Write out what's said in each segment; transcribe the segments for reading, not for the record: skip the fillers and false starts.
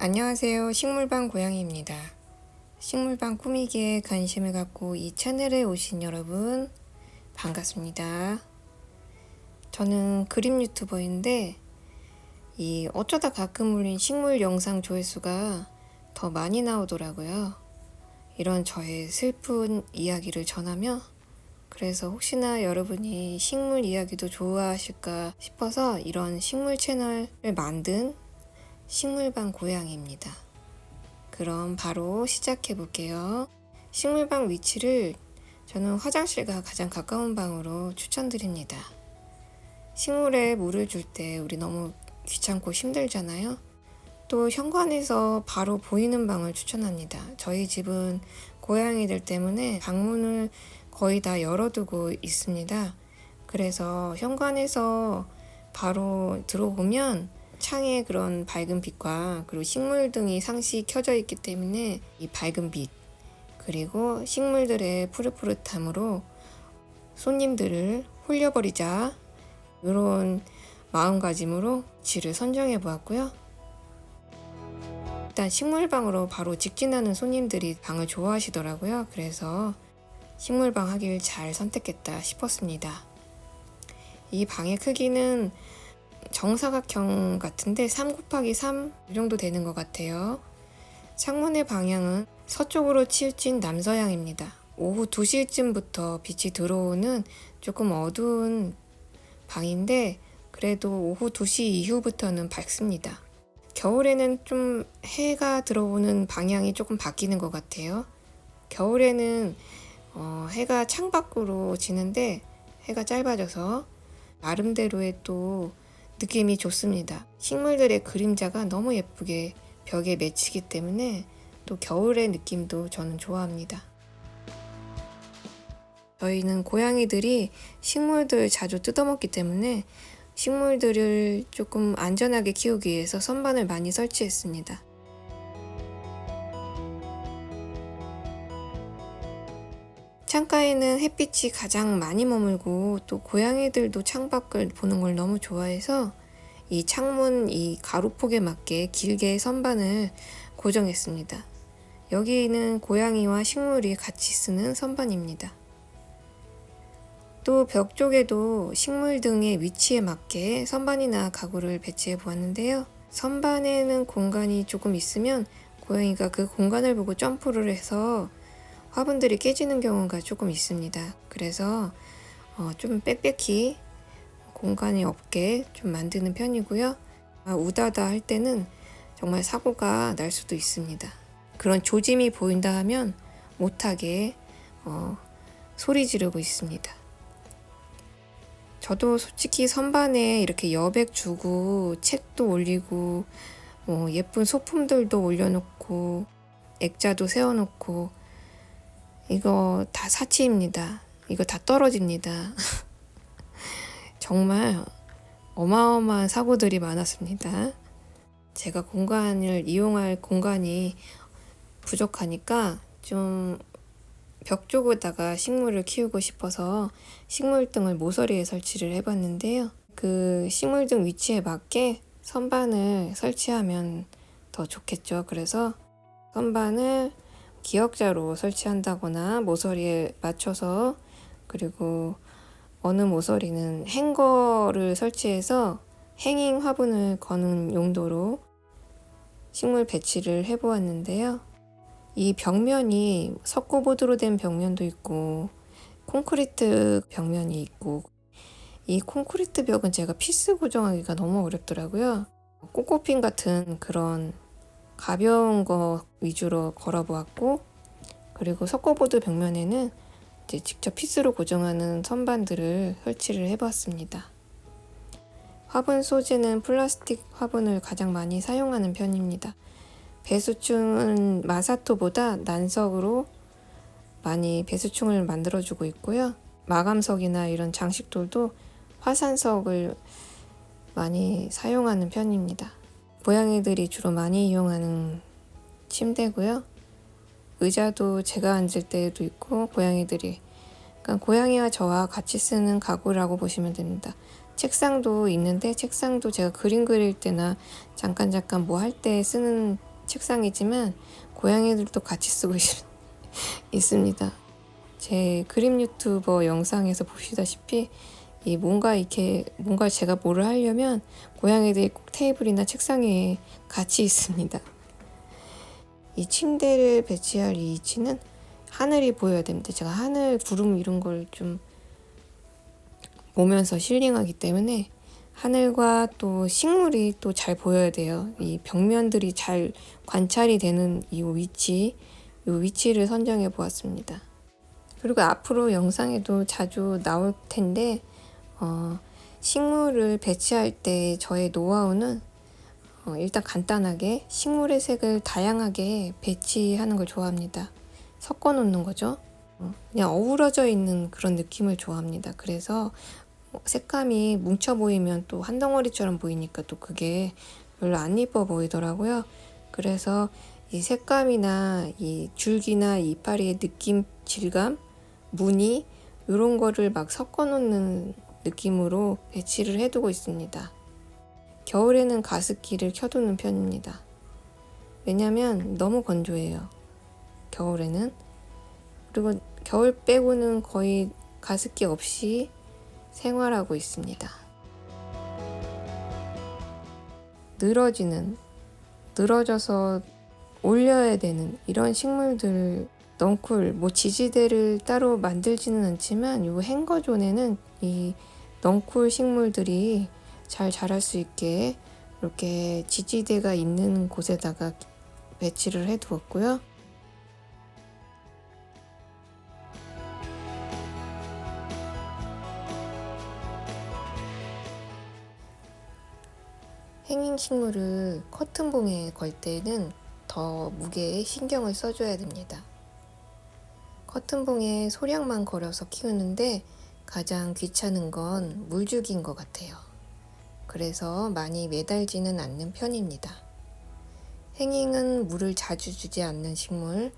안녕하세요. 식물방 고양이입니다. 식물방 꾸미기에 관심을 갖고 이 채널에 오신 여러분 반갑습니다. 저는 그림 유튜버인데 어쩌다 가끔 올린 식물 영상 조회수가 더 많이 나오더라고요. 이런 저의 슬픈 이야기를 전하며 그래서 혹시나 여러분이 식물 이야기도 좋아하실까 싶어서 이런 식물 채널을 만든 식물방 고양이입니다. 그럼 바로 시작해 볼게요. 식물방 위치를 저는 화장실과 가장 가까운 방으로 추천드립니다. 식물에 물을 줄 때 우리 너무 귀찮고 힘들잖아요. 또 현관에서 바로 보이는 방을 추천합니다. 저희 집은 고양이들 때문에 방문을 거의 다 열어두고 있습니다. 그래서 현관에서 바로 들어오면 창에 그런 밝은 빛과 그리고 식물등이 상시 켜져 있기 때문에 이 밝은 빛 그리고 식물들의 푸릇푸릇함으로 손님들을 홀려버리자 이런 마음가짐으로 위치를 선정해 보았고요. 일단 식물방으로 바로 직진하는 손님들이 방을 좋아하시더라고요. 그래서 식물방 하길 잘 선택했다 싶었습니다. 이 방의 크기는 정사각형 같은데 3x3 이 정도 되는 것 같아요. 창문의 방향은 서쪽으로 치우친 남서향입니다. 오후 2시쯤부터 빛이 들어오는 조금 어두운 방인데 그래도 오후 2시 이후부터는 밝습니다. 겨울에는 좀 해가 들어오는 방향이 조금 바뀌는 것 같아요. 겨울에는 해가 창밖으로 지는데 해가 짧아져서 나름대로의 또 느낌이 좋습니다. 식물들의 그림자가 너무 예쁘게 벽에 맺히기 때문에 또 겨울의 느낌도 저는 좋아합니다. 저희는 고양이들이 식물들 자주 뜯어먹기 때문에 식물들을 조금 안전하게 키우기 위해서 선반을 많이 설치했습니다. 창가에는 햇빛이 가장 많이 머물고 또 고양이들도 창밖을 보는 걸 너무 좋아해서 이 창문 이 가로폭에 맞게 길게 선반을 고정했습니다. 여기는 고양이와 식물이 같이 쓰는 선반입니다. 또 벽 쪽에도 식물 등의 위치에 맞게 선반이나 가구를 배치해 보았는데요. 선반에는 공간이 조금 있으면 고양이가 그 공간을 보고 점프를 해서 화분들이 깨지는 경우가 조금 있습니다. 그래서 좀 빽빽히 공간이 없게 좀 만드는 편이고요. 우다다 할 때는 정말 사고가 날 수도 있습니다. 그런 조짐이 보인다 하면 못하게 소리 지르고 있습니다. 저도 솔직히 선반에 이렇게 여백 주고 책도 올리고 예쁜 소품들도 올려놓고 액자도 세워놓고 이거 다 사치입니다. 이거 다 떨어집니다. 정말 어마어마한 사고들이 많았습니다. 제가 공간을 이용할 공간이 부족하니까 좀 벽 쪽에다가 식물을 키우고 싶어서 식물등을 모서리에 설치를 해봤는데요. 그 식물등 위치에 맞게 선반을 설치하면 더 좋겠죠. 그래서 선반을 기역자로 설치한다거나 모서리에 맞춰서 그리고 어느 모서리는 행거를 설치해서 행잉 화분을 거는 용도로 식물 배치를 해보았는데요. 이 벽면이 석고보드로 된 벽면도 있고 콘크리트 벽면이 있고 이 콘크리트 벽은 제가 피스 고정하기가 너무 어렵더라고요. 꼬꼬핀 같은 그런 가벼운 거 위주로 걸어보았고 그리고 석고보드 벽면에는 이제 직접 피스로 고정하는 선반들을 설치를 해봤습니다. 화분 소재는 플라스틱 화분을 가장 많이 사용하는 편입니다. 배수충은 마사토보다 난석으로 많이 배수충을 만들어주고 있고요. 마감석이나 이런 장식돌도 화산석을 많이 사용하는 편입니다. 고양이들이 주로 많이 이용하는 침대고요. 의자도 제가 앉을 때도 있고 고양이들이 그러니까 고양이와 저와 같이 쓰는 가구라고 보시면 됩니다. 책상도 있는데 책상도 제가 그림 그릴 때나 잠깐 뭐 할 때 쓰는 책상이지만 고양이들도 같이 쓰고 있습니다. 제 그림 유튜버 영상에서 보시다시피 이 뭔가 제가 뭐를 하려면 고양이들이 꼭 테이블이나 책상에 같이 있습니다. 이 침대를 배치할 이 위치는 하늘이 보여야 됩니다. 제가 하늘, 구름 이런 걸 좀 보면서 힐링하기 때문에 하늘과 또 식물이 또 잘 보여야 돼요. 이 벽면들이 잘 관찰이 되는 이 위치를 선정해 보았습니다. 그리고 앞으로 영상에도 자주 나올 텐데 식물을 배치할 때 저의 노하우는 일단 간단하게 식물의 색을 다양하게 배치하는 걸 좋아합니다. 섞어 놓는 거죠. 그냥 어우러져 있는 그런 느낌을 좋아합니다. 그래서 색감이 뭉쳐 보이면 또 한 덩어리처럼 보이니까 또 그게 별로 안 이뻐 보이더라고요. 그래서 이 색감이나 이 줄기나 이파리의 느낌, 질감, 무늬 이런 거를 막 섞어 놓는 느낌으로 배치를 해두고 있습니다. 겨울에는 가습기를 켜두는 편입니다. 왜냐면 너무 건조해요. 겨울에는. 그리고 겨울 빼고는 거의 가습기 없이 생활하고 있습니다. 늘어져서 올려야 되는 이런 식물들, 넝쿨, 지지대를 따로 만들지는 않지만 이 행거존에는 이 넝쿨 식물들이 잘 자랄 수 있게 이렇게 지지대가 있는 곳에다가 배치를 해 두었고요. 행잉 식물을 커튼봉에 걸 때는 더 무게에 신경을 써줘야 됩니다. 커튼봉에 소량만 걸어서 키우는데 가장 귀찮은 건 물주기인 것 같아요. 그래서 많이 매달지는 않는 편입니다. 행잉은 물을 자주 주지 않는 식물,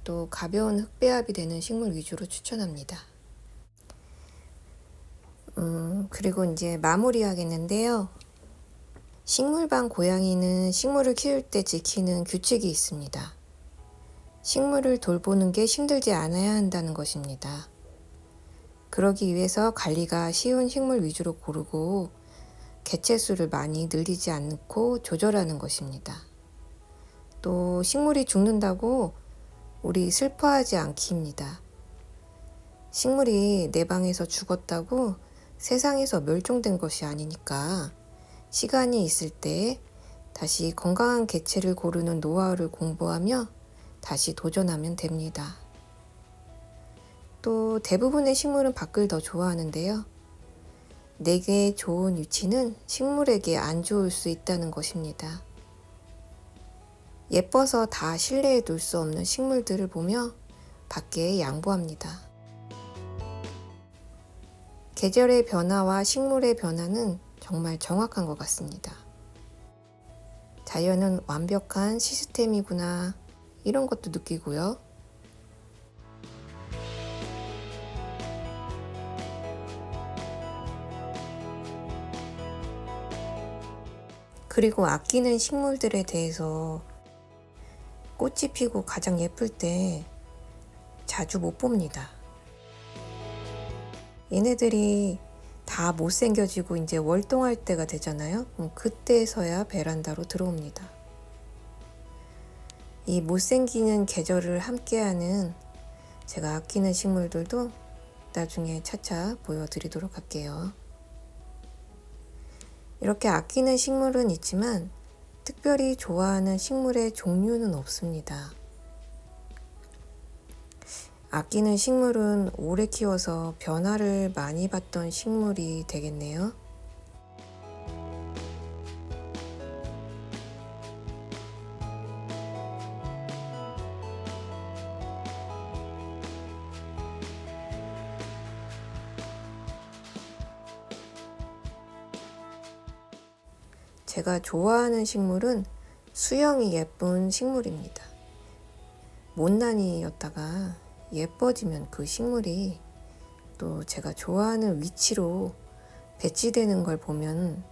또 가벼운 흙배합이 되는 식물 위주로 추천합니다. 그리고 이제 마무리하겠는데요. 식물방 고양이는 식물을 키울 때 지키는 규칙이 있습니다. 식물을 돌보는 게 힘들지 않아야 한다는 것입니다. 그러기 위해서 관리가 쉬운 식물 위주로 고르고 개체수를 많이 늘리지 않고 조절하는 것입니다. 또 식물이 죽는다고 우리 슬퍼하지 않기입니다. 식물이 내 방에서 죽었다고 세상에서 멸종된 것이 아니니까 시간이 있을 때 다시 건강한 개체를 고르는 노하우를 공부하며 다시 도전하면 됩니다. 또 대부분의 식물은 밖을 더 좋아하는데요. 내게 좋은 위치는 식물에게 안 좋을 수 있다는 것입니다. 예뻐서 다 실내에 둘 수 없는 식물들을 보며 밖에 양보합니다. 계절의 변화와 식물의 변화는 정말 정확한 것 같습니다. 자연은 완벽한 시스템이구나 이런 것도 느끼고요. 그리고 아끼는 식물들에 대해서 꽃이 피고 가장 예쁠 때 자주 못 봅니다. 얘네들이 다 못생겨지고 이제 월동할 때가 되잖아요. 그때서야 베란다로 들어옵니다. 이 못생기는 계절을 함께하는 제가 아끼는 식물들도 나중에 차차 보여드리도록 할게요. 이렇게 아끼는 식물은 있지만 특별히 좋아하는 식물의 종류는 없습니다. 아끼는 식물은 오래 키워서 변화를 많이 봤던 식물이 되겠네요. 제가 좋아하는 식물은 수영이 예쁜 식물입니다. 못난이였다가 예뻐지면 그 식물이 또 제가 좋아하는 위치로 배치되는 걸 보면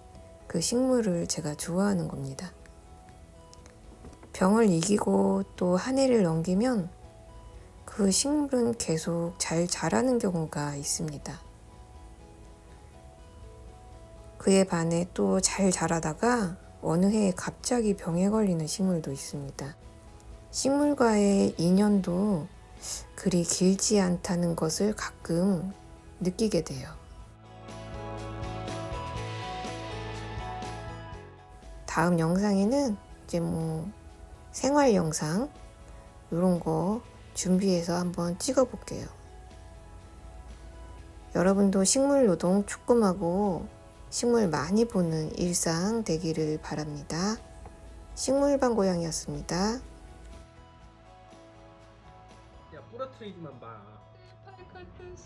그 식물을 제가 좋아하는 겁니다. 병을 이기고 또 한 해를 넘기면 그 식물은 계속 잘 자라는 경우가 있습니다. 그에 반해 또 잘 자라다가 어느 해에 갑자기 병에 걸리는 식물도 있습니다. 식물과의 인연도 그리 길지 않다는 것을 가끔 느끼게 돼요. 다음 영상에는 이제 생활 영상 이런 거 준비해서 한번 찍어 볼게요. 여러분도 식물 노동 조금하고 식물 많이 보는 일상 되기를 바랍니다. 식물방 고양이였습니다. 야, 부러뜨리지만 마. 발끝을